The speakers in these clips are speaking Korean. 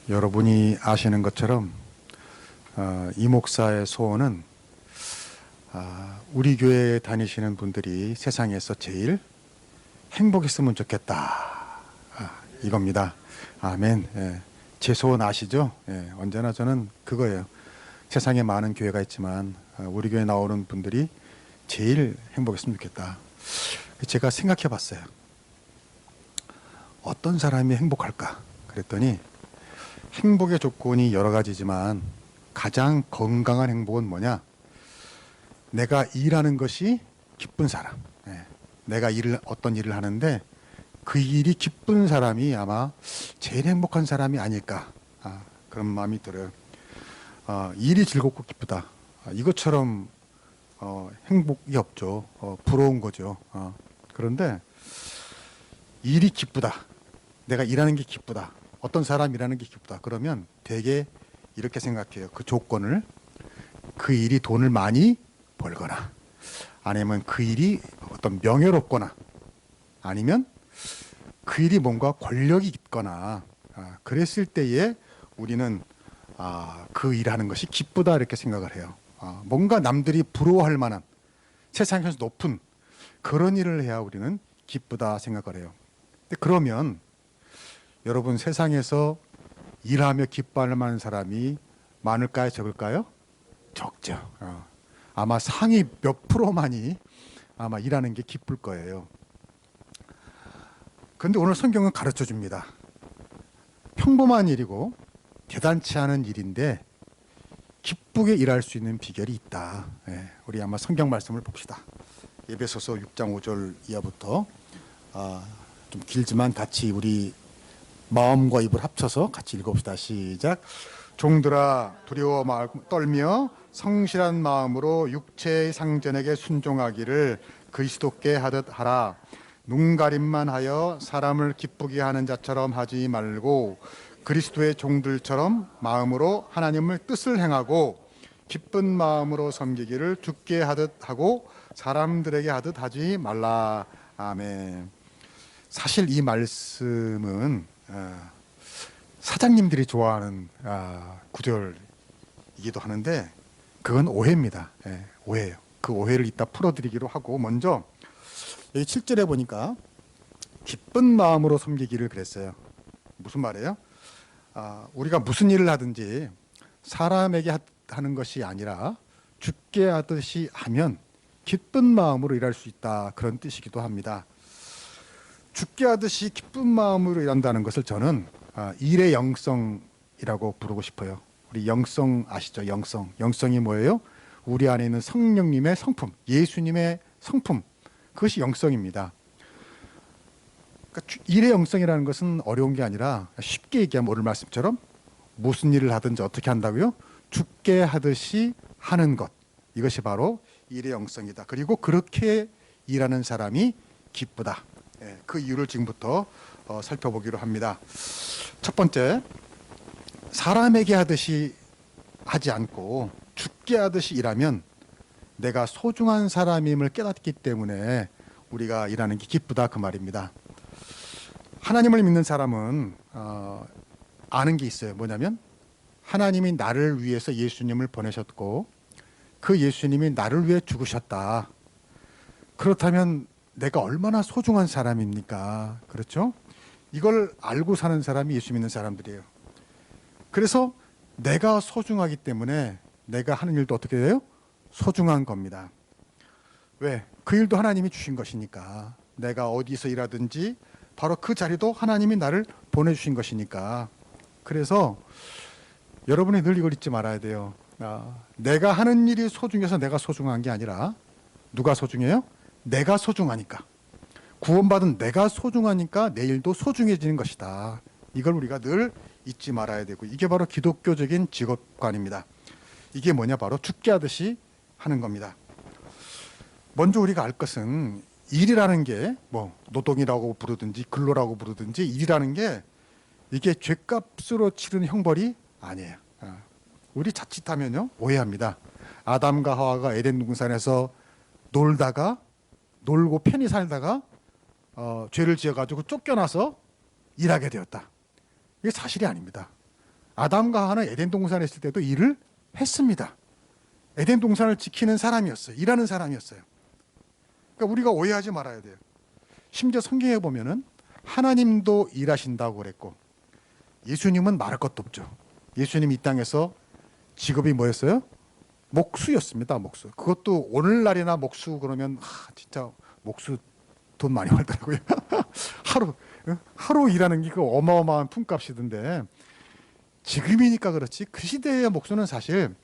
여러분이 아시는 것처럼 이 목사의 소원은 우리 교회에 다니시는 분들이 세상에서 제일 행복했으면 좋겠다, 이겁니다. 아멘. 예. 제 소원 아시죠? 예. 언제나 저는 그거예요. 세상에 많은 교회가 있지만 우리 교회 나오는 분들이 제일 행복했으면 좋겠다. 제가 생각해 봤어요. 어떤 사람이 행복할까? 그랬더니 행복의 조건이 여러 가지지만 가장 건강한 행복은 뭐냐? 내가 일하는 것이 기쁜 사람. 예. 내가 어떤 일을 하는데 그 일이 기쁜 사람이 아마 제일 행복한 사람이 아닐까, 그런 마음이 들어요. 일이 즐겁고 기쁘다, 이것처럼 행복이 없죠. 부러운 거죠. 그런데 일이 기쁘다, 내가 일하는 게 기쁘다, 어떤 사람 일하는 게 기쁘다, 그러면 되게 이렇게 생각해요. 그 조건을, 그 일이 돈을 많이 벌거나, 아니면 그 일이 어떤 명예롭거나, 아니면 그 일이 뭔가 권력이 있거나, 그랬을 때에 우리는 그 일하는 것이 기쁘다 이렇게 생각을 해요. 뭔가 남들이 부러워할 만한, 세상에서 높은 그런 일을 해야 우리는 기쁘다 생각을 해요. 근데 그러면 여러분, 세상에서 일하며 기뻐할 만한 사람이 많을까요, 적을까요? 적죠. 아마 상위 몇 프로만이 아마 일하는 게 기쁠 거예요. 그런데 오늘 성경은 가르쳐 줍니다. 평범한 일이고 대단치 않은 일인데 기쁘게 일할 수 있는 비결이 있다. 예, 우리 한번 성경 말씀을 봅시다. 에베소서 6장 5절 이하부터, 좀 길지만 같이 우리 마음과 입을 합쳐서 같이 읽어봅시다. 시작. 종들아, 두려워 떨며 성실한 마음으로 육체의 상전에게 순종하기를 그리스도께 하듯 하라. 눈가림만 하여 사람을 기쁘게 하는 자처럼 하지 말고 그리스도의 종들처럼 마음으로 하나님의 뜻을 행하고 기쁜 마음으로 섬기기를 주께 하듯 하고 사람들에게 하듯 하지 말라. 아멘. 사실 이 말씀은 사장님들이 좋아하는 구절이기도 하는데 그건 오해입니다. 예, 오해예요. 그 오해를 이따 풀어드리기로 하고, 먼저 여기 7절에 보니까 기쁜 마음으로 섬기기를 그랬어요. 무슨 말이에요? 우리가 무슨 일을 하든지 사람에게 하는 것이 아니라 주께 하듯이 하면 기쁜 마음으로 일할 수 있다, 그런 뜻이기도 합니다. 주께 하듯이 기쁜 마음으로 일한다는 것을 저는 일의 영성이라고 부르고 싶어요. 우리 영성 아시죠? 영성이 뭐예요? 우리 안에 있는 성령님의 성품, 예수님의 성품, 그것이 영성입니다. 그러니까 일의 영성이라는 것은 어려운 게 아니라 쉽게 얘기하면 오늘 말씀처럼 무슨 일을 하든지 어떻게 한다고요? 주께 하듯이 하는 것, 이것이 바로 일의 영성이다. 그리고 그렇게 일하는 사람이 기쁘다. 그 이유를 지금부터 살펴보기로 합니다. 첫 번째, 사람에게 하듯이 하지 않고 주께 하듯이 일하면 내가 소중한 사람임을 깨닫기 때문에 우리가 일하는 게 기쁘다, 그 말입니다. 하나님을 믿는 사람은 아는 게 있어요. 뭐냐면 하나님이 나를 위해서 예수님을 보내셨고 그 예수님이 나를 위해 죽으셨다. 그렇다면 내가 얼마나 소중한 사람입니까? 그렇죠? 이걸 알고 사는 사람이 예수 믿는 사람들이에요. 그래서 내가 소중하기 때문에 내가 하는 일도 어떻게 돼요? 소중한 겁니다. 왜? 그 일도 하나님이 주신 것이니까. 내가 어디서 일하든지 바로 그 자리도 하나님이 나를 보내주신 것이니까. 그래서 여러분이 늘 이걸 잊지 말아야 돼요. 내가 하는 일이 소중해서 내가 소중한 게 아니라 누가 소중해요? 내가 소중하니까. 구원받은 내가 소중하니까 내 일도 소중해지는 것이다. 이걸 우리가 늘 잊지 말아야 되고, 이게 바로 기독교적인 직업관입니다. 이게 뭐냐? 바로 주께 하듯이 하는 겁니다. 먼저 우리가 알 것은 일이라는 게 뭐 노동이라고 부르든지 근로라고 부르든지 일이라는 게 이게 죗값으로 치르는 형벌이 아니에요. 우리 자칫하면요 오해합니다. 아담과 하와가 에덴 동산에서 놀고 편히 살다가 죄를 지어가지고 쫓겨나서 일하게 되었다. 이게 사실이 아닙니다. 아담과 하와는 에덴 동산에 있을 때도 일을 했습니다. 에덴 동산을 지키는 사람이었어요. 일하는 사람이었어요. 그러니까 우리가 오해하지 말아야 돼요. 심지어 성경에 보면은 하나님도 일하신다고 그랬고 예수님은 말할 것도 없죠. 예수님 이 땅에서 직업이 뭐였어요? 목수였습니다. 목수. 그것도 오늘날이나 목수 그러면 진짜 목수 돈 많이 벌더라고요. 하루 일하는 게 그 어마어마한 품값이던데 지금이니까 그렇지 그 시대의 목수는 사실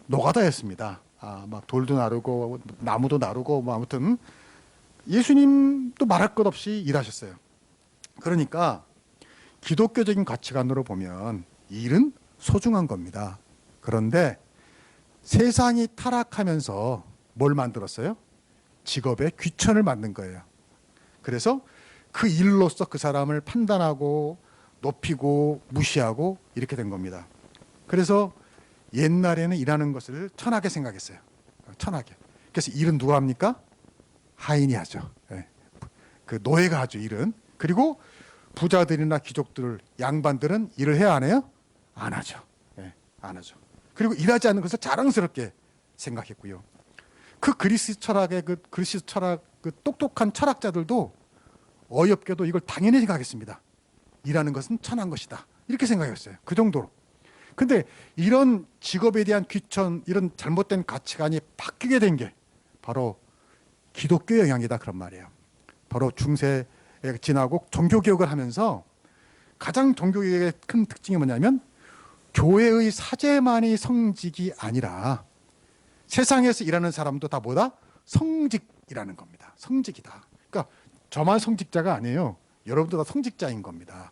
노가다였습니다. 막 돌도 나르고 나무도 나르고 뭐 아무튼 예수님도 말할 것 없이 일하셨어요. 그러니까 기독교적인 가치관으로 보면 일은 소중한 겁니다. 그런데 세상이 타락하면서 뭘 만들었어요? 직업의 귀천을 만든 거예요. 그래서 그 일로서 그 사람을 판단하고 높이고 무시하고 이렇게 된 겁니다. 그래서 옛날에는 일하는 것을 천하게 생각했어요. 천하게. 그래서 일은 누가 합니까? 하인이 하죠. 그 노예가 하죠, 일은. 그리고 부자들이나 귀족들, 양반들은 일을 해야 안 해요? 안 하죠. 안 하죠. 그리고 일하지 않는 것을 자랑스럽게 생각했고요. 그 그리스 철학 그 똑똑한 철학자들도 어이없게도 이걸 당연히 생각했습니다. 일하는 것은 천한 것이다. 이렇게 생각했어요. 그 정도로. 근데 이런 직업에 대한 귀천, 이런 잘못된 가치관이 바뀌게 된 게 바로 기독교 영향이다 그런 말이에요. 바로 중세에 지나고 종교개혁을 하면서 가장 종교개혁의 큰 특징이 뭐냐면 교회의 사제만이 성직이 아니라 세상에서 일하는 사람도 다 뭐다? 성직이라는 겁니다. 성직이다. 그러니까 저만 성직자가 아니에요. 여러분도 다 성직자인 겁니다.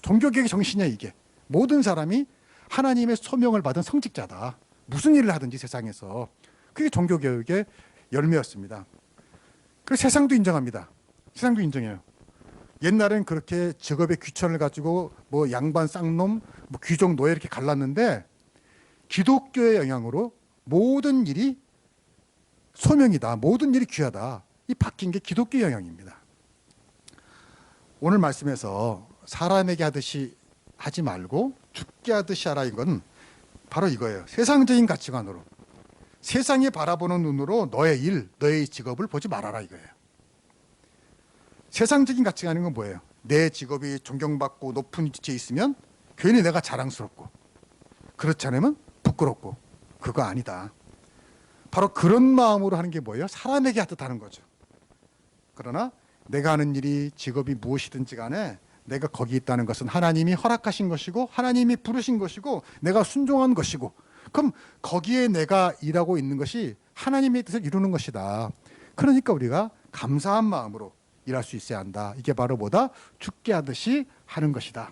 종교개혁의 정신이야 이게. 모든 사람이 하나님의 소명을 받은 성직자다. 무슨 일을 하든지 세상에서. 그게 종교개혁의 열매였습니다. 그래서 세상도 인정합니다. 세상도 인정해요. 옛날엔 그렇게 직업의 귀천을 가지고 뭐 양반 쌍놈, 뭐 귀족 노예 이렇게 갈랐는데 기독교의 영향으로 모든 일이 소명이다. 모든 일이 귀하다. 이 바뀐 게 기독교 영향입니다. 오늘 말씀에서 사람에게 하듯이 하지 말고 죽게 하듯이 하라 이건 바로 이거예요. 세상적인 가치관으로 세상이 바라보는 눈으로 너의 일, 너의 직업을 보지 말아라 이거예요. 세상적인 가치관인 건 뭐예요? 내 직업이 존경받고 높은 위치에 있으면 괜히 내가 자랑스럽고 그렇지 않으면 부끄럽고 그거 아니다. 바로 그런 마음으로 하는 게 뭐예요? 사람에게 하듯 하는 거죠. 그러나 내가 하는 일이 직업이 무엇이든지 간에 내가 거기 있다는 것은 하나님이 허락하신 것이고 하나님이 부르신 것이고 내가 순종한 것이고 그럼 거기에 내가 일하고 있는 것이 하나님의 뜻을 이루는 것이다. 그러니까 우리가 감사한 마음으로 일할 수 있어야 한다. 이게 바로 뭐다? 죽게 하듯이 하는 것이다.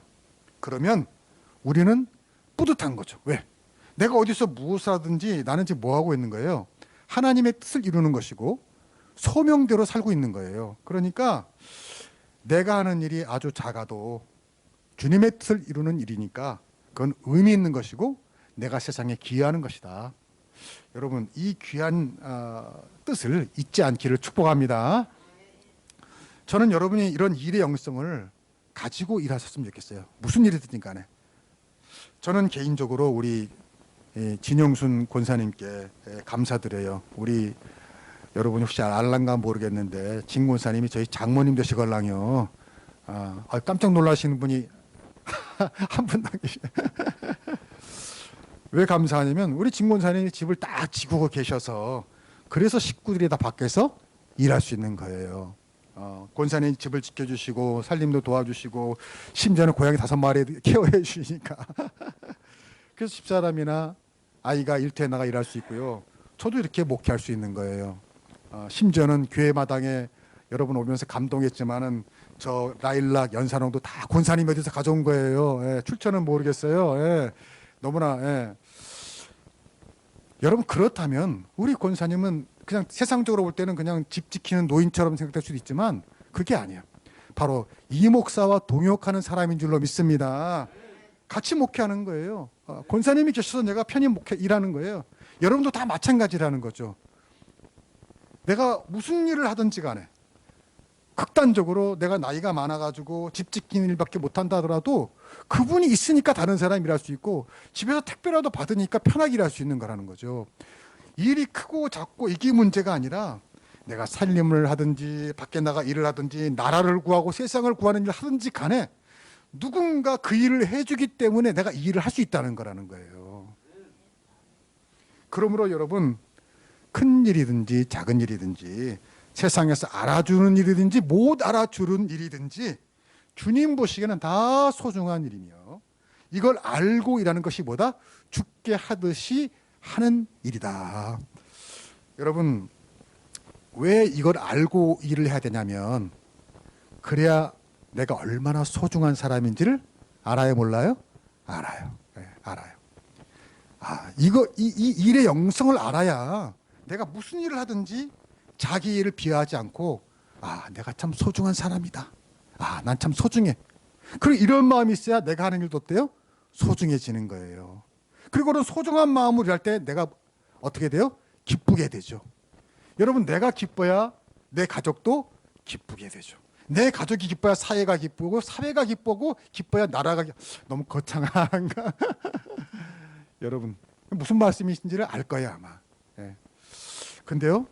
그러면 우리는 뿌듯한 거죠. 왜? 내가 어디서 무엇을 하든지 나는 지금 뭐 하고 있는 거예요? 하나님의 뜻을 이루는 것이고 소명대로 살고 있는 거예요. 그러니까 내가 하는 일이 아주 작아도 주님의 뜻을 이루는 일이니까 그건 의미 있는 것이고 내가 세상에 기여하는 것이다. 여러분 이 귀한 뜻을 잊지 않기를 축복합니다. 저는 여러분이 이런 일의 영성을 가지고 일하셨으면 좋겠어요. 무슨 일이든 간에. 저는 개인적으로 우리 진영순 권사님께 감사드려요. 우리 여러분이 혹시 알란가 모르겠는데 진 권사님이 저희 장모님 되시걸랑요. 깜짝 놀라시는 분이 한 분 안 계시네. 왜 감사하냐면 우리 진 권사님이 집을 딱 지고 계셔서 그래서 식구들이 다 밖에서 일할 수 있는 거예요. 권사님 집을 지켜주시고 살림도 도와주시고 심지어는 고양이 5마리 케어해 주시니까 그래서 집사람이나 아이가 일터에 나가 일할 수 있고요. 저도 이렇게 목회할 수 있는 거예요. 심지어는 교회 마당에 여러분 오면서 감동했지만은 저 라일락 연산홍도 다 권사님 어디서 가져온 거예요. 출처는 모르겠어요. 너무나 여러분 그렇다면 우리 권사님은 그냥 세상적으로 볼 때는 그냥 집 지키는 노인처럼 생각될 수도 있지만 그게 아니에요. 바로 이 목사와 동역하는 사람인 줄로 믿습니다. 같이 목회하는 거예요. 권사님이 계셔서 내가 편히 일하는 거예요. 여러분도 다 마찬가지라는 거죠. 내가 무슨 일을 하든지 간에 극단적으로 내가 나이가 많아가지고 집 짓기는 일밖에 못한다 하더라도 그분이 있으니까 다른 사람이 일할 수 있고 집에서 택배라도 받으니까 편하게 일할 수 있는 거라는 거죠. 일이 크고 작고 이게 문제가 아니라 내가 살림을 하든지 밖에 나가 일을 하든지 나라를 구하고 세상을 구하는 일을 하든지 간에 누군가 그 일을 해주기 때문에 내가 이 일을 할 수 있다는 거라는 거예요. 그러므로 여러분, 큰 일이든지 작은 일이든지 세상에서 알아주는 일이든지 못 알아주는 일이든지 주님 보시기에는 다 소중한 일이며 이걸 알고 일하는 것이 뭐다? 죽게 하듯이 하는 일이다. 여러분, 왜 이걸 알고 일을 해야 되냐면 그래야 내가 얼마나 소중한 사람인지를 알아요, 몰라요? 알아요. 네, 알아요. 이 일의 영성을 알아야 내가 무슨 일을 하든지 자기 일을 비하하지 않고 내가 참 소중한 사람이다. 난 참 소중해. 그리고 이런 마음이 있어야 내가 하는 일도 어때요? 소중해지는 거예요. 그리고 그런 소중한 마음으로 일할 때 내가 어떻게 돼요? 기쁘게 되죠. 여러분, 내가 기뻐야 내 가족도 기쁘게 되죠. 내 가족이 기뻐야 사회가 기쁘고 사회가 기쁘고 기뻐야 나라가 너무 거창한가? 여러분, 무슨 말씀이신지를 알 거예요, 아마. 예. 근데요,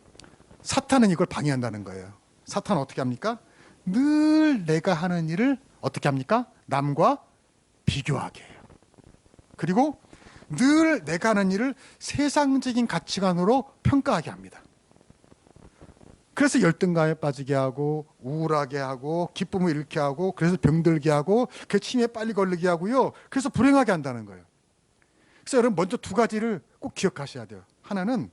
사탄은 이걸 방해한다는 거예요. 사탄은 어떻게 합니까? 늘 내가 하는 일을 어떻게 합니까? 남과 비교하게 해요. 그리고 늘 내가 하는 일을 세상적인 가치관으로 평가하게 합니다. 그래서 열등감에 빠지게 하고 우울하게 하고 기쁨을 잃게 하고 그래서 병들게 하고 그 치매에 빨리 걸리게 하고요. 그래서 불행하게 한다는 거예요. 그래서 여러분, 먼저 두 가지를 꼭 기억하셔야 돼요. 하나는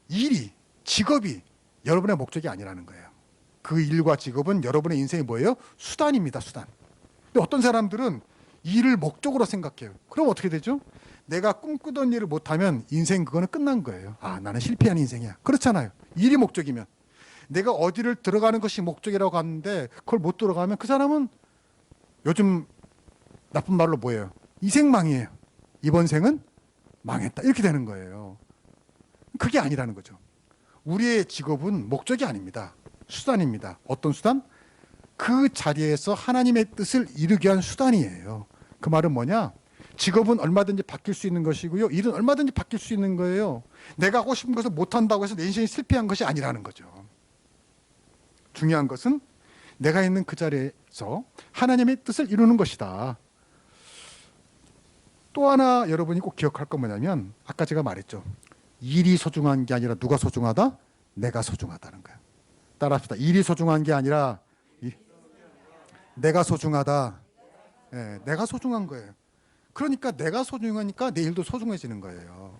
일이, 직업이 여러분의 목적이 아니라는 거예요. 그 일과 직업은 여러분의 인생이 뭐예요? 수단입니다, 수단. 근데 어떤 사람들은 일을 목적으로 생각해요. 그럼 어떻게 되죠? 내가 꿈꾸던 일을 못하면 인생 그거는 끝난 거예요. 나는 실패한 인생이야. 그렇잖아요. 일이 목적이면. 내가 어디를 들어가는 것이 목적이라고 하는데 그걸 못 들어가면 그 사람은 요즘 나쁜 말로 뭐예요? 이생망이에요. 이번 생은 망했다. 이렇게 되는 거예요. 그게 아니라는 거죠. 우리의 직업은 목적이 아닙니다. 수단입니다. 어떤 수단? 그 자리에서 하나님의 뜻을 이루기 위한 수단이에요. 그 말은 뭐냐? 직업은 얼마든지 바뀔 수 있는 것이고요. 일은 얼마든지 바뀔 수 있는 거예요. 내가 하고 싶은 것을 못한다고 해서 내 인생이 실패한 것이 아니라는 거죠. 중요한 것은 내가 있는 그 자리에서 하나님의 뜻을 이루는 것이다. 또 하나 여러분이 꼭 기억할 건 뭐냐면 아까 제가 말했죠. 일이 소중한 게 아니라 누가 소중하다? 내가 소중하다는 거야. 따라합시다. 일이 소중한 게 아니라 내가 소중하다. 네, 내가 소중한 거예요. 그러니까 내가 소중하니까 내 일도 소중해지는 거예요.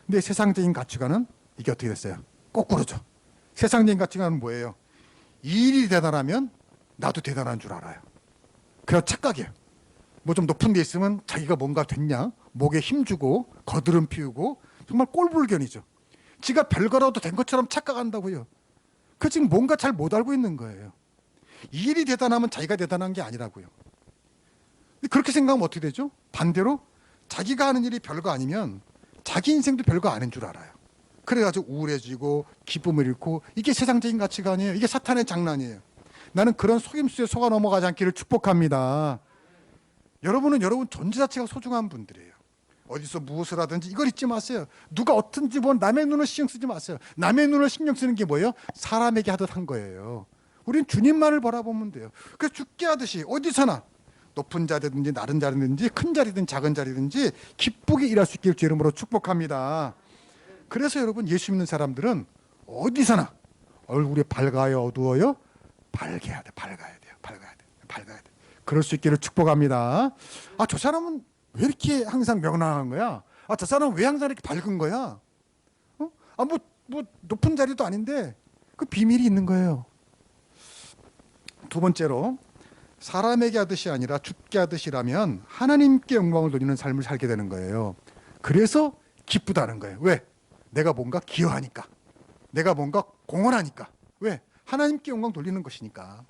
근데 세상적인 가치관은 이게 어떻게 됐어요? 거꾸로죠. 세상적인 가치관은 뭐예요? 일이 대단하면 나도 대단한 줄 알아요. 그래서 착각이에요. 뭐 좀 높은 데 있으면 자기가 뭔가 됐냐? 목에 힘주고 거드름 피우고 정말 꼴불견이죠. 지가 별거라도 된 것처럼 착각한다고요. 그 지금 뭔가 잘 못 알고 있는 거예요. 일이 대단하면 자기가 대단한 게 아니라고요. 그렇게 생각하면 어떻게 되죠? 반대로 자기가 하는 일이 별거 아니면 자기 인생도 별거 아닌 줄 알아요. 그래가지고 우울해지고 기쁨을 잃고 이게 세상적인 가치관이에요. 이게 사탄의 장난이에요. 나는 그런 속임수에 속아 넘어가지 않기를 축복합니다. 여러분은 여러분 존재 자체가 소중한 분들이에요. 어디서 무엇을 하든지 이걸 잊지 마세요. 누가 어떤지 뭐 남의 눈을 신경 쓰지 마세요. 남의 눈을 신경 쓰는 게 뭐예요? 사람에게 하듯 한 거예요. 우리는 주님만을 바라보면 돼요. 그래서 죽게 하듯이 어디서나 높은 자리든지 낮은 자리든지 큰 자리든 작은 자리든지 기쁘게 일할 수 있길 주 이름으로 축복합니다. 그래서 여러분, 예수 믿는 사람들은 어디서나 얼굴이 밝아요, 어두워요? 밝아야 돼, 밝아야 돼요, 밝아야 돼, 밝아야 돼. 그럴 수 있기를 축복합니다. 저 사람은 왜 이렇게 항상 명랑한 거야? 저 사람은 왜 항상 이렇게 밝은 거야? 뭐 높은 자리도 아닌데 그 비밀이 있는 거예요. 두 번째로, 사람에게 하듯이 아니라 주께 하듯이라면 하나님께 영광을 돌리는 삶을 살게 되는 거예요. 그래서 기쁘다는 거예요. 왜? 내가 뭔가 기여하니까. 내가 뭔가 공헌하니까. 왜? 하나님께 영광 돌리는 것이니까.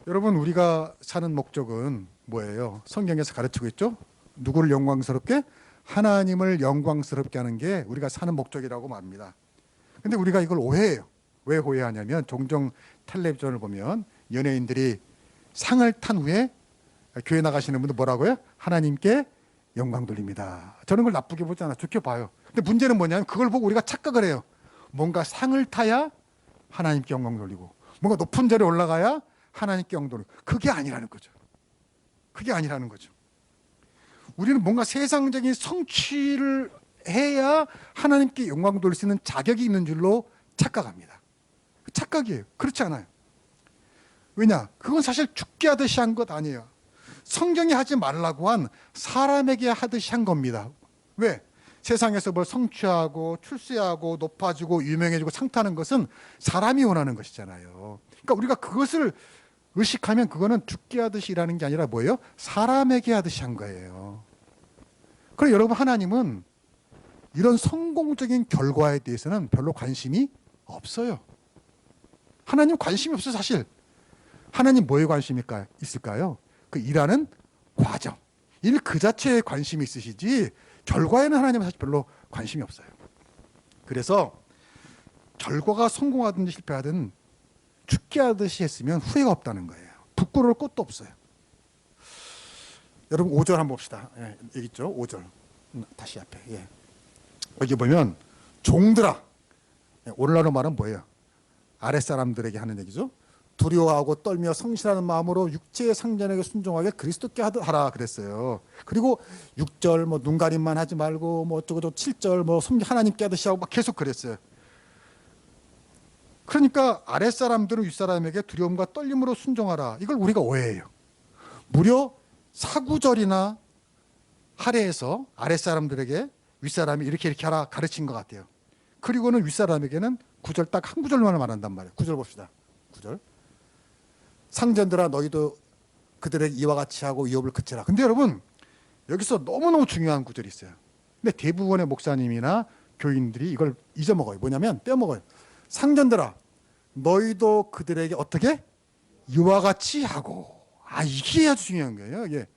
여러분, 우리가 사는 목적은 뭐예요? 성경에서 가르치고 있죠? 누구를 영광스럽게? 하나님을 영광스럽게 하는 게 우리가 사는 목적이라고 말합니다. 근데 우리가 이걸 오해해요. 왜 오해하냐면 종종 텔레비전을 보면 연예인들이 상을 탄 후에 교회 나가시는 분들 뭐라고요? 하나님께 영광 돌립니다. 저는 그걸 나쁘게 보지 않아. 좋게 봐요. 근데 문제는 뭐냐면 그걸 보고 우리가 착각을 해요. 뭔가 상을 타야 하나님께 영광 돌리고 뭔가 높은 자리에 올라가야 하나님께 영광 돌리고 그게 아니라는 거죠. 그게 아니라는 거죠. 우리는 뭔가 세상적인 성취를 해야 하나님께 영광 돌릴 수 있는 자격이 있는 줄로 착각합니다. 착각이에요. 그렇지 않아요. 왜냐? 그건 사실 죽게 하듯이 한 것 아니에요. 성경이 하지 말라고 한 사람에게 하듯이 한 겁니다. 왜? 세상에서 뭘 성취하고 출세하고 높아지고 유명해지고 상 타는 것은 사람이 원하는 것이잖아요. 그러니까 우리가 그것을 의식하면 그거는 죽게 하듯이 일하는 게 아니라 뭐예요? 사람에게 하듯이 한 거예요. 그럼 여러분 하나님은 이런 성공적인 결과에 대해서는 별로 관심이 없어요. 하나님 관심이 없어요 사실. 하나님 뭐에 관심이 있을까요? 그 일하는 과정, 일 그 자체에 관심이 있으시지 결과에는 하나님은 사실 별로 관심이 없어요. 그래서 결과가 성공하든지 실패하든 죽게 하듯이 했으면 후회가 없다는 거예요. 부끄러울 것도 없어요. 여러분 5절 한번 봅시다. 예, 여기 있죠 5절. 다시 앞에. 예. 여기 보면 종들아. 오늘날로 말은 뭐예요? 아랫사람들에게 하는 얘기죠. 두려워하고 떨며 성실하는 마음으로 육체의 상전에게 순종하게 그리스도께 하라 그랬어요. 그리고 6절 뭐 눈가림만 하지 말고 뭐 어쩌고저쩌고 7절 뭐 하나님께 하듯이 하고 막 계속 그랬어요. 그러니까 아랫사람들은 윗사람에게 두려움과 떨림으로 순종하라. 이걸 우리가 오해해요. 무려 4구절이나 할애해서 아랫사람들에게 윗사람이 이렇게 하라 가르친 것 같아요. 그리고는 윗사람에게는 9절 딱 한 구절만 말한단 말이에요. 9절 봅시다. 9절. 상전들아 너희도 그들에게 이와 같이 하고 위협을 그치라. 근데 여러분 여기서 너무너무 중요한 구절이 있어요. 근데 대부분의 목사님이나 교인들이 이걸 잊어먹어요. 뭐냐면 빼먹어요. 상전들아 너희도 그들에게 어떻게? 이와 같이 하고. 이게 아주 중요한 거예요. 이게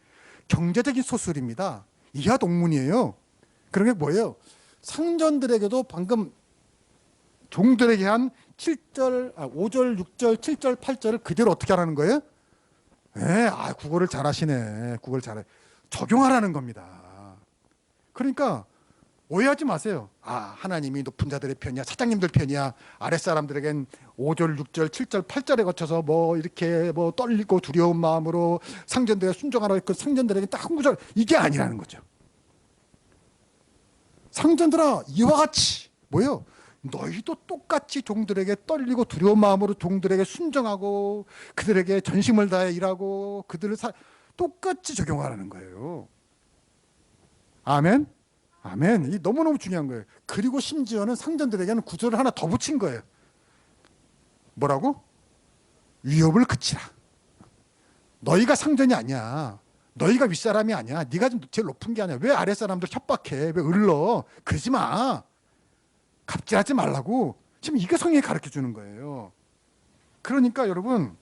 경제적인 소설입니다. 이하 동문이에요. 그런 게 뭐예요? 상전들에게도 방금 종들에게 한 5절, 6절, 7절, 8절을 그대로 어떻게 하라는 거예요? 국어를 잘하시네. 국어를 잘해. 적용하라는 겁니다. 그러니까 오해하지 마세요. 하나님이 높은 자들의 편이야, 사장님들 편이야. 아랫사람들에겐 5절, 6절, 7절, 8절에 거쳐서 뭐 이렇게 뭐 떨리고 두려운 마음으로 상전들에 순종하라 했고 상전들에게 딱 한 구절 이게 아니라는 거죠. 상전들아 이와 같이 뭐예요? 너희도 똑같이 종들에게 떨리고 두려운 마음으로 종들에게 순종하고 그들에게 전심을 다해 일하고 그들을 똑같이 적용하라는 거예요. 아멘? 아멘. 이 너무너무 중요한 거예요. 그리고 심지어는 상전들에게는 구절을 하나 더 붙인 거예요. 뭐라고? 위협을 그치라. 너희가 상전이 아니야. 너희가 윗사람이 아니야. 네가 좀 제일 높은 게 아니야. 왜 아랫사람들 협박해? 왜 을러? 그러지 마. 갑질하지 말라고. 지금 이게 성경이 가르쳐 주는 거예요. 그러니까 여러분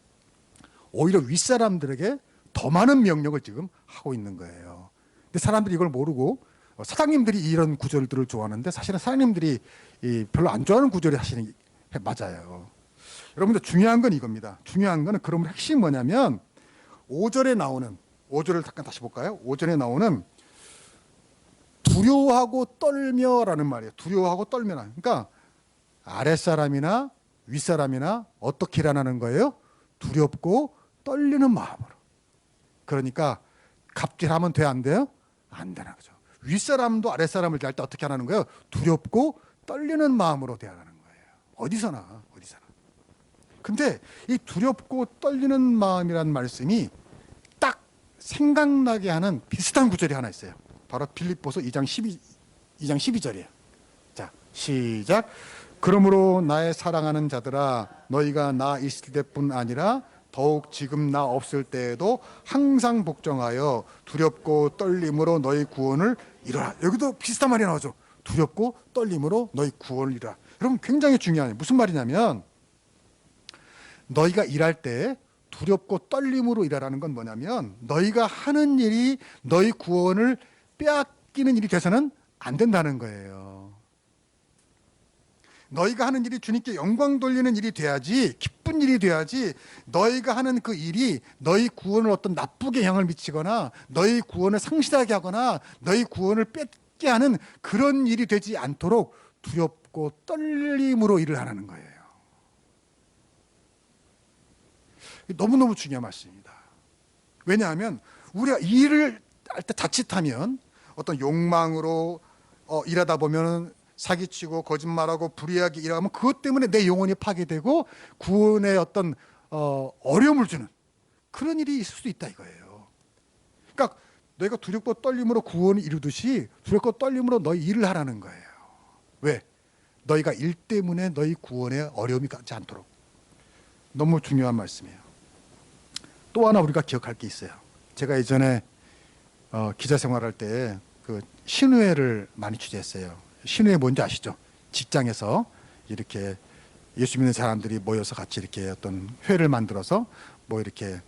오히려 윗사람들에게 더 많은 명령을 지금 하고 있는 거예요. 근데 사람들이 이걸 모르고 사장님들이 이런 구절들을 좋아하는데 사실은 사장님들이 별로 안 좋아하는 구절이 사실은 맞아요. 여러분들 중요한 건 이겁니다. 중요한 거는 그러면 핵심이 뭐냐면 5절에 나오는 5절을 잠깐 다시 볼까요? 5절에 나오는 두려워하고 떨며라는 말이에요. 두려워하고 떨며라. 그러니까 아랫사람이나 윗사람이나 어떻게 일하는 거예요? 두렵고 떨리는 마음으로. 그러니까 갑질하면 돼, 안 돼요? 안 되는 거죠. 윗사람도 아랫사람을 대할 때 어떻게 하는 거예요? 두렵고 떨리는 마음으로 대하는 거예요. 어디서나. 근데 이 두렵고 떨리는 마음이라는 말씀이 딱 생각나게 하는 비슷한 구절이 하나 있어요. 바로 빌립보서 2장 12절이에요. 자, 시작. 그러므로 나의 사랑하는 자들아 너희가 나 있을 때뿐 아니라 더욱 지금 나 없을 때에도 항상 복종하여 두렵고 떨림으로 너희 구원을 이루라. 여기도 비슷한 말이 나오죠. 두렵고 떨림으로 너희 구원을 이루라. 여러분 굉장히 중요해요. 무슨 말이냐면 너희가 일할 때 두렵고 떨림으로 일하라는 건 뭐냐면 너희가 하는 일이 너희 구원을 빼앗기는 일이 돼서는 안 된다는 거예요. 너희가 하는 일이 주님께 영광 돌리는 일이 돼야지, 기쁜 일이 돼야지, 너희가 하는 그 일이 너희 구원을 어떤 나쁘게 영향을 미치거나 너희 구원을 상실하게 하거나 너희 구원을 뺏게 하는 그런 일이 되지 않도록 두렵고 떨림으로 일을 하라는 거예요. 너무너무 중요한 말씀입니다. 왜냐하면 우리가 일을 할 때 자칫하면 어떤 욕망으로 일하다 보면 사기치고 거짓말하고 불의하게 일하면 그것 때문에 내 영혼이 파괴되고 구원에 어떤 어려움을 주는 그런 일이 있을 수 있다 이거예요. 그러니까 너희가 두렵고 떨림으로 구원을 이루듯이 두렵고 떨림으로 너희 일을 하라는 거예요. 왜? 너희가 일 때문에 너희 구원에 어려움이 가지 않도록. 너무 중요한 말씀이에요. 또 하나 우리가 기억할 게 있어요. 제가 예전에 기자 생활할 때 그 신우회를 많이 취재했어요. 신우회 뭔지 아시죠? 직장에서 이렇게 예수 믿는 사람들이 모여서 같이 이렇게 어떤 회를 만들어서 뭐 이렇게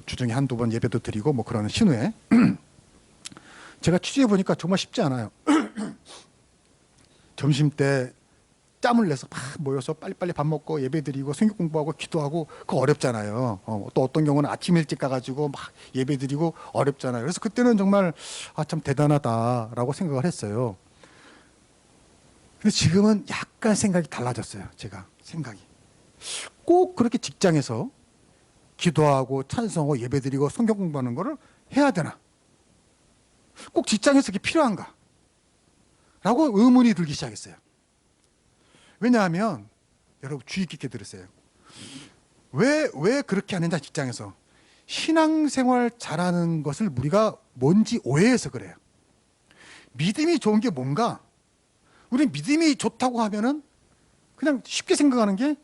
주중에 한두 번 예배도 드리고 뭐 그런 신우회. 제가 취재해 보니까 정말 쉽지 않아요. 점심 때 짬을 내서 막 모여서 빨리빨리 밥 먹고 예배 드리고 성경 공부하고 기도하고 그거 어렵잖아요. 또 어떤 경우는 아침 일찍 가가지고 막 예배 드리고 어렵잖아요. 그래서 그때는 정말 참 대단하다라고 생각을 했어요. 근데 지금은 약간 생각이 달라졌어요. 제가 생각이 꼭 그렇게 직장에서 기도하고 찬송하고 예배 드리고 성경 공부하는 거를 해야 되나? 꼭 직장에서 그게 필요한가? 라고 의문이 들기 시작했어요. 왜냐하면 여러분 주의 깊게 들으세요. 왜 그렇게 하느냐 직장에서. 신앙생활 잘하는 것을 우리가 뭔지 오해해서 그래요. 믿음이 좋은 게 뭔가? 우리 믿음이 좋다고 하면은 그냥 쉽게 생각하는 게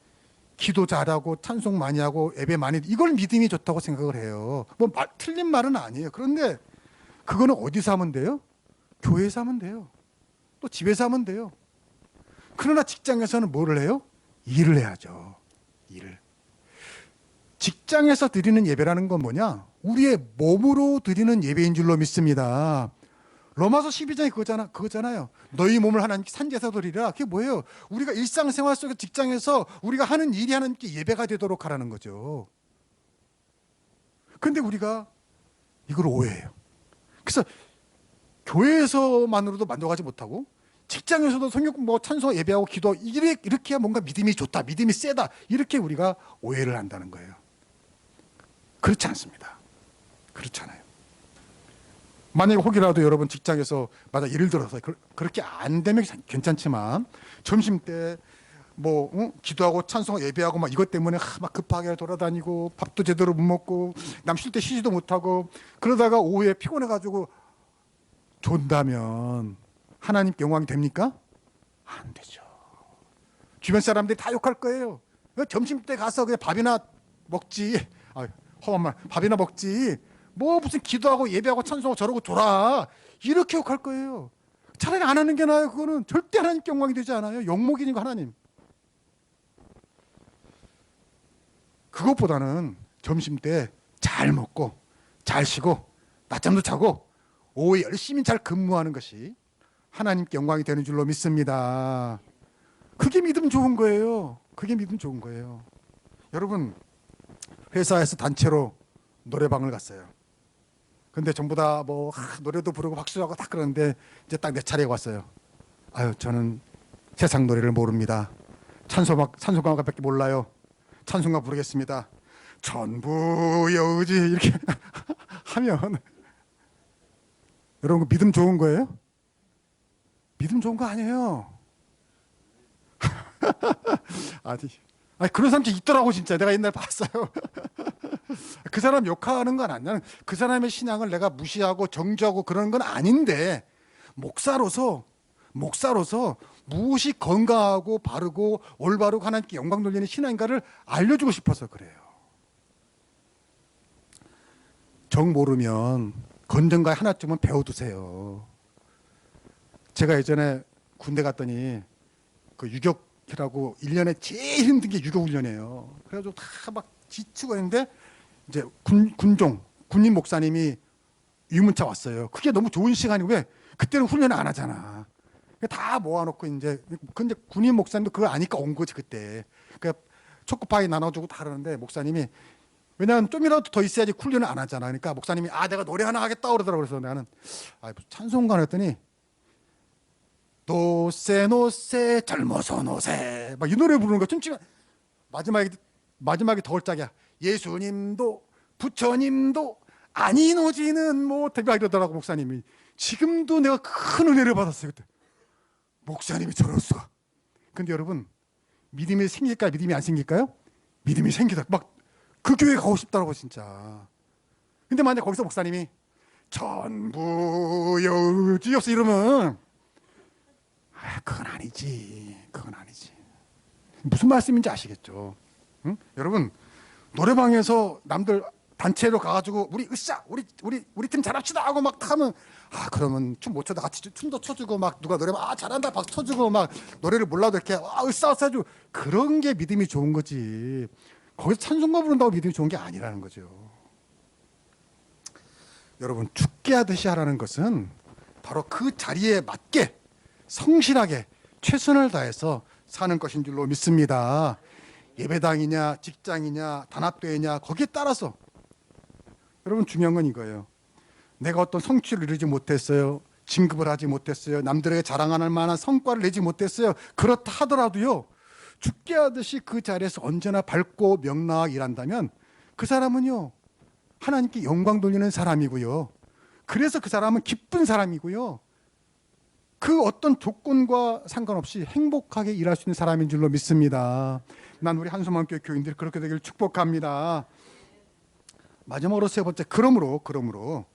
기도 잘하고 찬송 많이 하고 예배 많이 이걸 믿음이 좋다고 생각을 해요. 뭐 틀린 말은 아니에요. 그런데 그거는 어디서 하면 돼요? 교회에서 하면 돼요. 또 집에서 하면 돼요. 그러나 직장에서는 뭐를 해요? 일을 해야죠. 일을. 직장에서 드리는 예배라는 건 뭐냐? 우리의 몸으로 드리는 예배인 줄로 믿습니다. 로마서 12장이 그거잖아요. 너희 몸을 하나님께 산제사 드리라. 그게 뭐예요? 우리가 일상생활 속에 직장에서 우리가 하는 일이 하나님께 예배가 되도록 하라는 거죠. 그런데 우리가 이걸 오해해요. 그래서 교회에서만으로도 만족하지 못하고 직장에서도 성경 공부, 찬송, 예배하고 기도 이렇게 해야 뭔가 믿음이 좋다, 믿음이 세다 이렇게 우리가 오해를 한다는 거예요. 그렇지 않습니다. 그렇잖아요. 만약에 혹이라도 여러분 직장에서 예를 들어서 그렇게 안 되면 괜찮지만 점심 때 뭐 기도하고 찬송, 예배하고 막 이것 때문에 막 급하게 돌아다니고 밥도 제대로 못 먹고 남 쉴 때 쉬지도 못하고 그러다가 오후에 피곤해가지고 존다면 하나님께 영광이 됩니까? 안 되죠. 주변 사람들이 다 욕할 거예요. 점심 때 가서 그냥 밥이나 먹지. 험한 말. 밥이나 먹지. 뭐 무슨 기도하고 예배하고 찬송하고 저러고 졸아. 이렇게 욕할 거예요. 차라리 안 하는 게 나아요. 그거는 절대 하나님께 영광이 되지 않아요. 욕먹이니까 하나님. 그것보다는 점심 때 잘 먹고 잘 쉬고 낮잠도 자고 오후에 열심히 잘 근무하는 것이 하나님께 영광이 되는 줄로 믿습니다. 그게 믿음 좋은 거예요. 그게 믿음 좋은 거예요. 여러분 회사에서 단체로 노래방을 갔어요. 근데 전부 다 뭐 노래도 부르고 박수도 하고 딱 그러는데 이제 딱 내 차례가 왔어요. 저는 세상 노래를 모릅니다. 찬송가밖에 몰라요. 찬송가 부르겠습니다. 전부의 의지 이렇게 하면 여러분 믿음 좋은 거예요? 믿음 좋은 거 아니에요. 그런 사람 진짜 있더라고 진짜. 내가 옛날에 봤어요. 그 사람 욕하는 건 아니야. 그 사람의 신앙을 내가 무시하고 정죄하고 그러는 건 아닌데 목사로서 무엇이 건강하고 바르고 올바르고 하나님께 영광 돌리는 신앙인가를 알려주고 싶어서 그래요. 정 모르면 건전가에 하나쯤은 배워두세요. 제가 예전에 군대 갔더니 그 유격이라고 1년에 제일 힘든 게 유격훈련이에요. 그래가지고 다 막 지치고 했는데 이제 군인 목사님이 유문차 왔어요. 그게 너무 좋은 시간이 왜? 그때는 훈련을 안 하잖아. 다 모아놓고 이제 근데 군인 목사님도 그걸 아니까 온 거지 그때. 그 초코파이 나눠주고 다 그러는데 목사님이 왜냐하면 좀이라도 더 있어야지 쿨리는 안 하잖아. 그러니까 목사님이 내가 노래 하나 하겠다 그러더라고. 그래서 나는 찬송가 했더니 노세 노세 젊어서 노세 막 이 노래 부르는 거 춤추면 마지막에 더 홀짝이야. 예수님도 부처님도 아니 노지는 못해 막 이러더라고 목사님이. 지금도 내가 큰 은혜를 받았어요 그때. 목사님이 저럴 수가. 근데 여러분 믿음이 생길까요? 믿음이 안 생길까요? 믿음이 생기다. 막 그 교회 가고 싶더라고 진짜. 근데 만약 거기서 목사님이 전부 여지없어 이러면 그건 아니지. 그건 아니지. 무슨 말씀인지 아시겠죠? 응? 여러분 노래방에서 남들 단체로 가가지고 우리 으쌰 우리 팀 잘합시다 하고 막 하면 그러면 춤 못 춰도 같이 춤도 춰주고 막 누가 노래방 잘한다 박수 쳐주고 막 노래를 몰라도 이렇게 으쌰 해주고 그런 게 믿음이 좋은 거지. 거기서 찬송가 부른다고 믿음이 좋은 게 아니라는 거죠. 여러분 죽게 하듯이 하라는 것은 바로 그 자리에 맞게 성실하게 최선을 다해서 사는 것인 줄로 믿습니다. 예배당이냐 직장이냐 단합교회냐 거기에 따라서 여러분 중요한 건 이거예요. 내가 어떤 성취를 이루지 못했어요. 진급을 하지 못했어요. 남들에게 자랑할 만한 성과를 내지 못했어요. 그렇다 하더라도요. 죽게 하듯이 그 자리에서 언제나 밝고 명랑하게 일한다면 그 사람은요. 하나님께 영광 돌리는 사람이고요. 그래서 그 사람은 기쁜 사람이고요. 그 어떤 조건과 상관없이 행복하게 일할 수 있는 사람인 줄로 믿습니다. 난 우리 한소망교회 교인들이 그렇게 되기를 축복합니다. 마지막으로 세 번째, 그러므로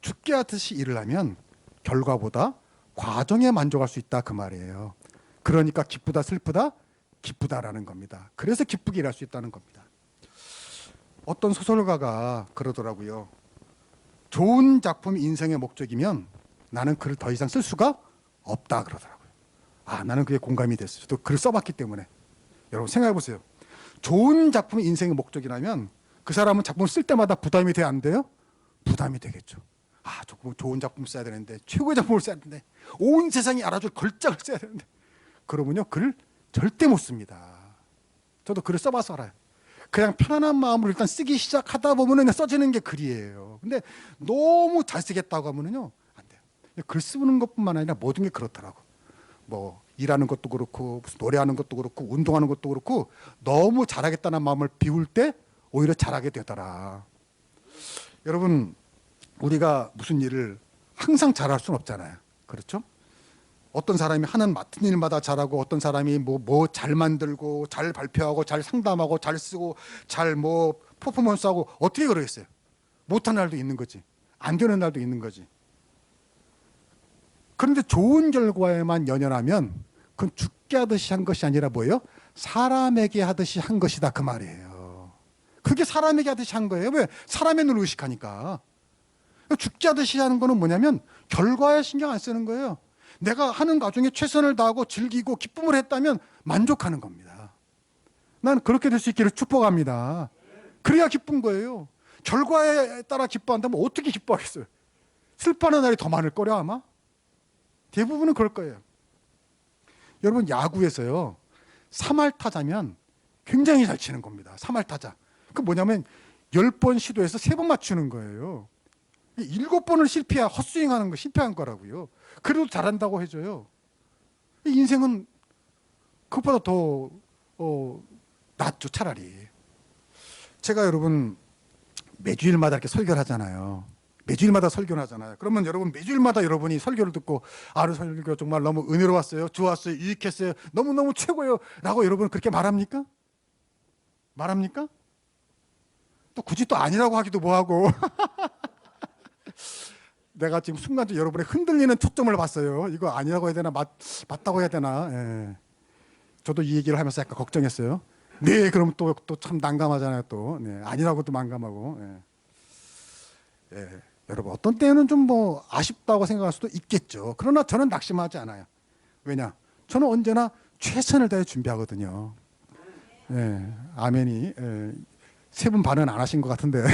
죽게 하듯이 일을 하면 결과보다 과정에 만족할 수 있다 그 말이에요. 그러니까 기쁘다 슬프다 기쁘다라는 겁니다. 그래서 기쁘게 일할 수 있다는 겁니다. 어떤 소설가가 그러더라고요. 좋은 작품이 인생의 목적이면 나는 글을 더 이상 쓸 수가 없다 그러더라고요. 나는 그게 공감이 됐어요. 저도 글을 써봤기 때문에. 여러분 생각해 보세요. 좋은 작품이 인생의 목적이라면 그 사람은 작품을 쓸 때마다 부담이 돼야 안 돼요? 부담이 되겠죠. 조금 좋은 작품을 써야 되는데 최고의 작품을 써야 되는데 온 세상이 알아줄 걸작을 써야 되는데 그러면요 글을 절대 못 씁니다. 저도 글을 써봐서 알아요. 그냥 편안한 마음으로 일단 쓰기 시작하다 보면은 써지는 게 글이에요. 근데 너무 잘 쓰겠다고 하면은요 안 돼요. 글 쓰는 것뿐만 아니라 모든 게 그렇더라고. 뭐 일하는 것도 그렇고 무슨 노래하는 것도 그렇고 운동하는 것도 그렇고 너무 잘하겠다는 마음을 비울 때 오히려 잘하게 되더라. 여러분 우리가 무슨 일을 항상 잘할 수는 없잖아요. 그렇죠? 어떤 사람이 맡은 일마다 잘하고 어떤 사람이 뭐 잘 만들고 잘 발표하고 잘 상담하고 잘 쓰고 잘 퍼포먼스하고 어떻게 그러겠어요? 못하는 날도 있는 거지. 안 되는 날도 있는 거지. 그런데 좋은 결과에만 연연하면 그건 죽게 하듯이 한 것이 아니라 뭐예요? 사람에게 하듯이 한 것이다 그 말이에요. 그게 사람에게 하듯이 한 거예요. 왜? 사람의 눈을 의식하니까. 죽게 하듯이 하는 거는 뭐냐면 결과에 신경 안 쓰는 거예요. 내가 하는 과정에 최선을 다하고 즐기고 기쁨을 했다면 만족하는 겁니다. 난 그렇게 될 수 있기를 축복합니다. 그래야 기쁜 거예요. 결과에 따라 기뻐한다면 어떻게 기뻐하겠어요? 슬퍼하는 날이 더 많을 거려 아마? 대부분은 그럴 거예요. 여러분 야구에서요 3할 타자면 굉장히 잘 치는 겁니다. 3할 타자. 그 뭐냐면 10번 시도해서 3번 맞추는 거예요. 7번을 헛스윙하는 거 실패한 거라고요. 그래도 잘한다고 해줘요. 인생은 그것보다 더 낫죠 차라리. 제가 여러분 매주일마다 이렇게 설교를 하잖아요. 매주일마다 설교를 하잖아요. 그러면 여러분 매주일마다 여러분이 설교를 듣고 설교 정말 너무 은혜로웠어요. 좋았어요. 유익했어요. 너무너무 최고예요. 라고 여러분 그렇게 말합니까? 말합니까? 또 굳이 또 아니라고 하기도 뭐하고. 내가 지금 순간적으로 여러분의 흔들리는 초점을 봤어요. 이거 아니라고 해야 되나 맞다고 해야 되나. 예. 저도 이 얘기를 하면서 약간 걱정했어요. 네, 그럼 또 참 난감하잖아요. 또 네, 아니라고도 난감하고. 예. 예. 여러분 어떤 때는 좀 아쉽다고 생각할 수도 있겠죠. 그러나 저는 낙심하지 않아요. 왜냐? 저는 언제나 최선을 다해 준비하거든요. 예. 아멘이 세 분 반은 안 하신 것 같은데.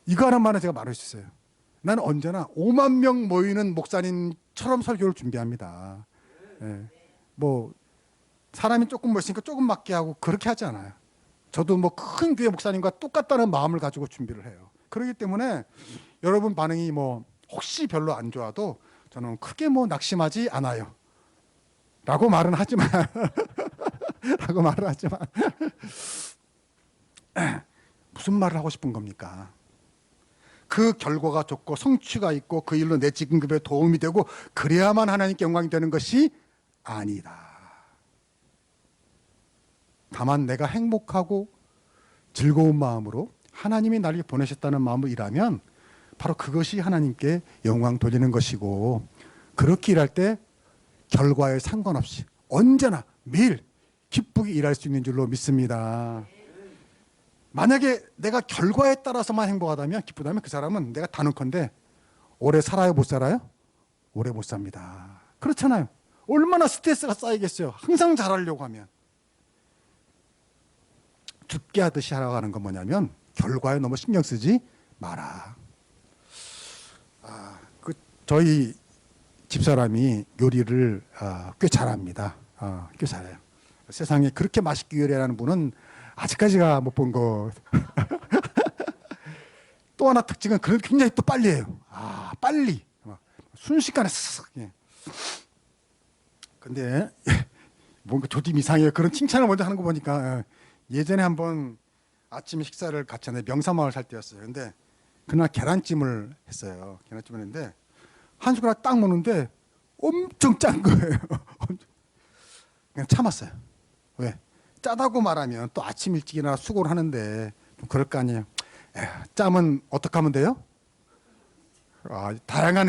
이거 하나만은 제가 말할 수 있어요. 나는 언제나 5만 명 모이는 목사님처럼 설교를 준비합니다. 예. 뭐 사람이 조금 모였으니까 조금 맞게 하고 그렇게 하지 않아요. 저도 뭐 큰 교회 목사님과 똑같다는 마음을 가지고 준비를 해요. 그렇기 때문에 여러분 반응이 뭐 혹시 별로 안 좋아도 저는 크게 뭐 낙심하지 않아요. 라고 말은 하지만 라고 말을 하지만 무슨 말을 하고 싶은 겁니까? 그 결과가 좋고 성취가 있고 그 일로 내 직급에 도움이 되고 그래야만 하나님께 영광이 되는 것이 아니다. 다만 내가 행복하고 즐거운 마음으로 하나님이 나를 보내셨다는 마음으로 일하면 바로 그것이 하나님께 영광 돌리는 것이고, 그렇게 일할 때 결과에 상관없이 언제나 매일 기쁘게 일할 수 있는 줄로 믿습니다. 만약에 내가 결과에 따라서만 행복하다면, 기쁘다면 그 사람은 내가 단언컨대 오래 살아요, 못 살아요? 오래 못 삽니다. 그렇잖아요. 얼마나 스트레스가 쌓이겠어요. 항상 잘하려고 하면. 죽게 하듯이 하라고 하는 건 뭐냐면 결과에 너무 신경 쓰지 마라. 저희 집사람이 요리를 꽤 잘합니다. 꽤 잘해요. 세상에 그렇게 맛있게 요리하는 분은 아직까지가 못 본 거. 또 하나 특징은 굉장히 또 빨리 해요. 빨리. 순식간에 쓱. 예. 근데 뭔가 조짐 이상해요. 그런 칭찬을 먼저 하는 거 보니까. 예전에 한번 아침 식사를 같이 하는데 명사마을 살 때였어요. 근데 그날 계란찜을 했어요. 계란찜을 했는데 한 숟가락 딱 먹는데 엄청 짠 거예요. 그냥 참았어요. 왜? 짜다고 말하면 또 아침 일찍이나 수고를 하는데 좀 그럴 거 아니에요. 짬은 어떻게 하면 돼요? 다양한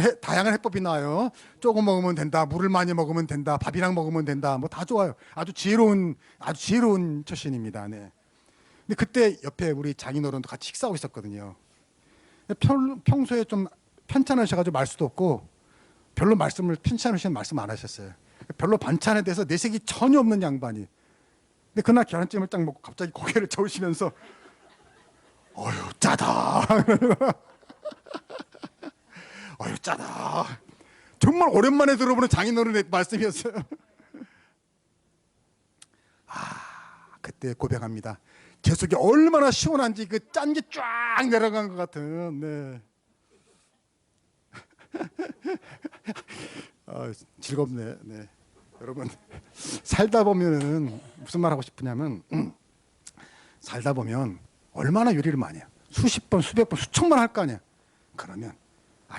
해법이 나와요. 조금 먹으면 된다. 물을 많이 먹으면 된다. 밥이랑 먹으면 된다. 뭐 다 좋아요. 아주 지혜로운 처신입니다. 네. 근데 그때 옆에 우리 장인어른도 같이 식사하고 있었거든요. 평소에 좀 편찮으셔가지고 말 수도 없고 별로 편찮으시면 말씀 안 하셨어요. 별로 반찬에 대해서 내색이 전혀 없는 양반이. 근데 그날 계란찜을 딱 먹고 갑자기 고개를 저으시면서 어휴 짜다. 어휴 짜다. 정말 오랜만에 들어보는 장인어른의 말씀이었어요. 그때 고백합니다. 제 속이 얼마나 시원한지 그 짠 게 쫙 내려간 것 같은. 네. 즐겁네. 네. 여러분 살다 보면은 무슨 말 하고 싶으냐면 살다 보면 얼마나 요리를 많이 해요. 수십 번, 수백 번, 수천 번 할 거 아니야. 그러면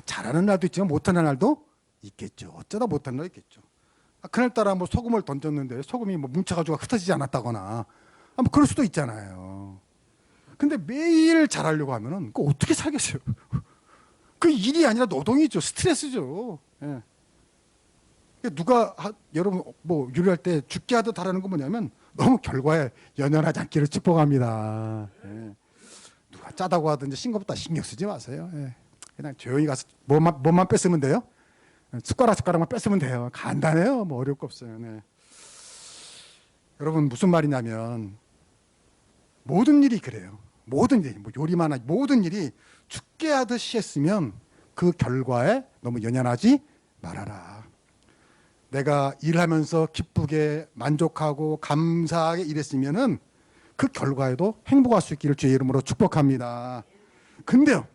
잘하는 날도 있지만 못하는 날도 있겠죠. 어쩌다 못하는 날도 있겠죠. 그날따라 뭐 소금을 던졌는데 소금이 뭐 뭉쳐가지고 흩어지지 않았다거나 뭐 그럴 수도 있잖아요. 근데 매일 잘하려고 하면은 그거 어떻게 살겠어요? 그 일이 아니라 노동이죠. 스트레스죠. 예. 여러분 뭐 요리할 때 죽게 하듯 하라는 건 뭐냐면 너무 결과에 연연하지 않기를 축복합니다. 예. 누가 짜다고 하든지 싱겁다 신경 쓰지 마세요. 예. 그냥 조용히 가서 뭐만 뺐으면 돼요. 숟가락만 뺐으면 돼요. 간단해요. 뭐 어려울 거 없어요. 네. 여러분 무슨 말이냐면 모든 일이 그래요. 모든 일, 뭐 요리만 하지 모든 일이 죽게 하듯이 했으면 그 결과에 너무 연연하지 말아라. 내가 일하면서 기쁘게 만족하고 감사하게 일했으면은 그 결과에도 행복할 수 있기를 주의 이름으로 축복합니다. 근데요.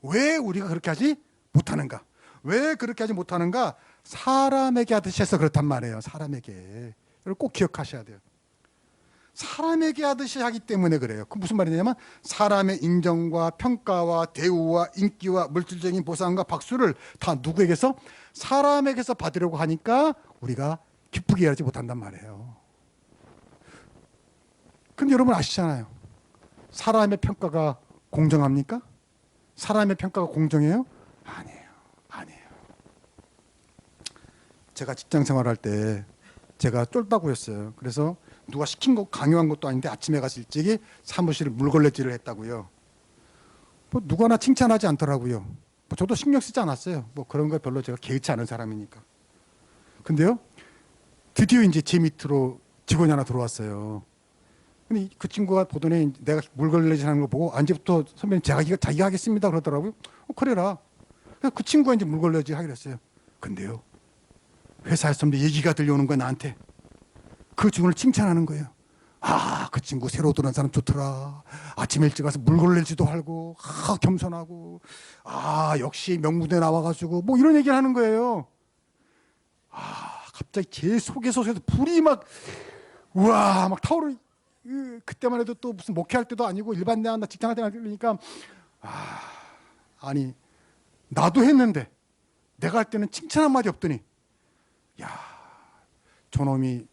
왜 우리가 그렇게 하지 못하는가? 왜 그렇게 하지 못하는가? 사람에게 하듯이 해서 그렇단 말이에요. 사람에게. 이걸 꼭 기억하셔야 돼요. 사람에게 하듯이 하기 때문에 그래요. 그 무슨 말이냐면 사람의 인정과 평가와 대우와 인기와 물질적인 보상과 박수를 다 누구에게서? 사람에게서 받으려고 하니까 우리가 기쁘게 일하지 못한단 말이에요. 근데 여러분 아시잖아요. 사람의 평가가 공정합니까? 사람의 평가가 공정해요? 아니에요. 제가 직장 생활할 때 제가 쫄다고 했어요. 그래서 누가 시킨 거 강요한 것도 아닌데 아침에 가서 일찍이 사무실 물걸레질을 했다고요. 뭐 누구나 칭찬하지 않더라고요. 뭐 저도 신경 쓰지 않았어요. 뭐 그런 거 별로 제가 개의치 않은 사람이니까. 근데요, 드디어 이제 제 밑으로 직원이 하나 들어왔어요. 근데 그 친구가 보더니 내가 물걸레질 하는 거 보고 언제부터 선배님 자기가 하겠습니다 그러더라고요. 그래라. 그래서 그 친구가 이제 물걸레질 하기로 했어요. 근데요, 회사에서 얘기가 들려오는 거야 나한테. 그 친구를 칭찬하는 거예요. 아, 그 친구 새로 들어온 사람 좋더라. 아침 일찍 가서 물걸레질도 하고, 겸손하고, 아, 역시 명무대 나와가지고, 뭐 이런 얘기를 하는 거예요. 아, 갑자기 제 속에서 불이 막, 우와, 막 타오르. 그때만 해도 또 무슨 목회할 때도 아니고 일반 대학 직장할 때가 되니까, 아니, 나도 했는데 내가 할 때는 칭찬 한마디 없더니, 야, 저놈이,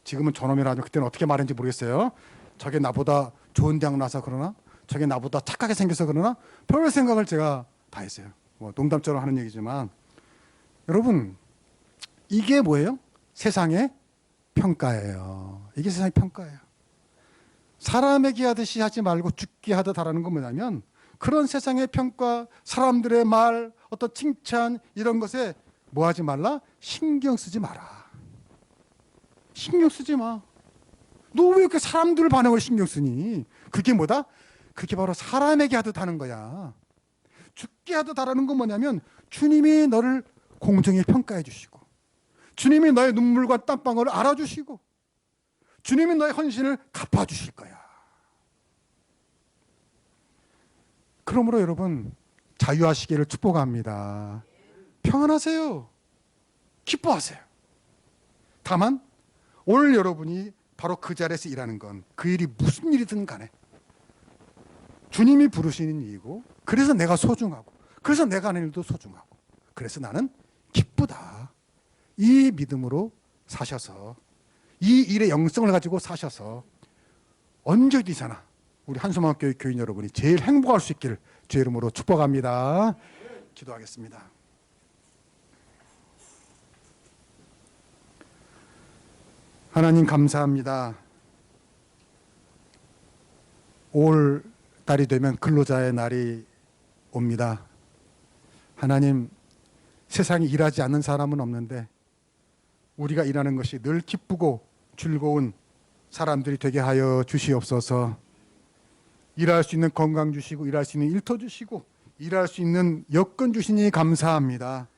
지금은 저놈이라 하죠. 그때는 어떻게 말했는지 모르겠어요. 저게 나보다 좋은 대학 나서 그러나, 저게 나보다 착하게 생겨서 그러나, 별 생각을 제가 다 했어요. 뭐 농담처럼 하는 얘기지만, 여러분, 이게 뭐예요? 세상의 평가예요. 이게 세상의 평가예요. 사람에게 하듯이 하지 말고 죽게 하듯 하라는 건 뭐냐면, 그런 세상의 평가, 사람들의 말, 어떤 칭찬 이런 것에 뭐 하지 말라? 신경 쓰지 마라. 신경 쓰지 마. 너 왜 이렇게 사람들 반응을 신경 쓰니? 그게 뭐다? 그게 바로 사람에게 하듯 하는 거야. 죽게 하듯 하라는 건 뭐냐면, 주님이 너를 공정히 평가해 주시고, 주님이 너의 눈물과 땀방울을 알아주시고, 주님이 너의 헌신을 갚아주실 거야. 그러므로 여러분, 자유하시기를 축복합니다. 평안하세요. 기뻐하세요. 다만 오늘 여러분이 바로 그 자리에서 일하는 건, 그 일이 무슨 일이든 간에 주님이 부르시는 일이고, 그래서 내가 소중하고, 그래서 내가 하는 일도 소중하고, 그래서 나는 기쁘다. 이 믿음으로 사셔서, 이 일의 영성을 가지고 사셔서 언제 어디서나 우리 한소망교회 교인 여러분이 제일 행복할 수 있기를 주의 이름으로 축복합니다. 기도하겠습니다. 하나님 감사합니다. 올 달이 되면 근로자의 날이 옵니다. 하나님, 세상에 일하지 않는 사람은 없는데 우리가 일하는 것이 늘 기쁘고 즐거운 사람들이 되게 하여 주시옵소서. 일할 수 있는 건강 주시고, 일할 수 있는 일터 주시고, 일할 수 있는 여건 주시니 감사합니다.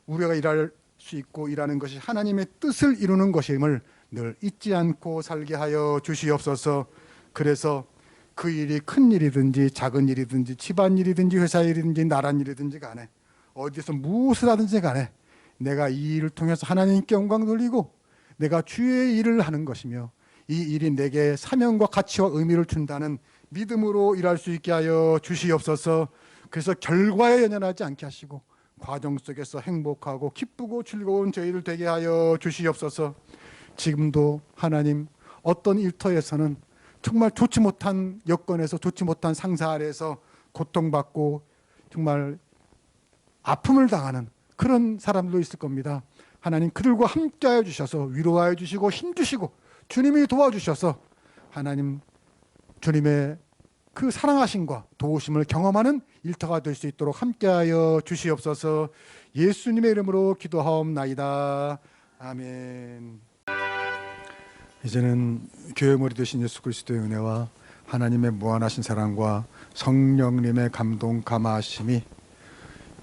우리가 일할 수 있고 일하는 것이 하나님의 뜻을 이루는 것임을 늘 잊지 않고 살게 하여 주시옵소서. 그래서 그 일이 큰 일이든지 작은 일이든지 집안 일이든지 회사 일이든지 나라 일이든지 간에, 어디서 무엇을 하든지 간에 내가 이 일을 통해서 하나님께 영광 돌리고 내가 주의 일을 하는 것이며, 이 일이 내게 사명과 가치와 의미를 준다는 믿음으로 일할 수 있게 하여 주시옵소서. 그래서 결과에 연연하지 않게 하시고 과정 속에서 행복하고 기쁘고 즐거운 저희들 되게 하여 주시옵소서. 지금도 하나님, 어떤 일터에서는 정말 좋지 못한 여건에서, 좋지 못한 상사 아래에서 고통받고 정말 아픔을 당하는 그런 사람들도 있을 겁니다. 하나님, 그들과 함께하여 주셔서 위로하여 주시고 힘 주시고 주님이 도와주셔서 하나님, 주님의 그 사랑하심과 도우심을 경험하는 일터가 될 수 있도록 함께하여 주시옵소서. 예수님의 이름으로 기도하옵나이다. 아멘. 이제는 교회 머리 되신 예수 그리스도의 은혜와 하나님의 무한하신 사랑과 성령님의 감동 감화하심이,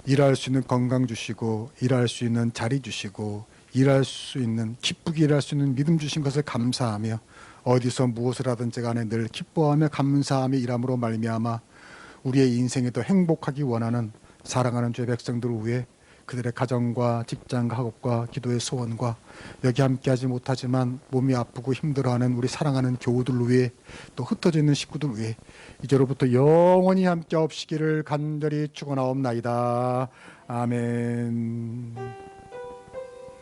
일할 수 있는 건강 주시고, 일할 수 있는 자리 주시고, 일할 수 있는, 기쁘게 일할 수 있는 믿음 주신 것을 감사하며, 어디서 무엇을 하든지 간에 늘 기뻐하며 감사하며 일함으로 말미암아 우리의 인생이 더 행복하기 원하는 사랑하는 주의 백성들을 위해 그들의 가정과 직장과 학업과 기도의 소원과, 여기 함께하지 못하지만 몸이 아프고 힘들어하는 우리 사랑하는 교우들을 위해, 또 흩어져 있는 식구들 위해 이제로부터 영원히 함께 없시기를 간절히 축원하옵나이다. 아멘.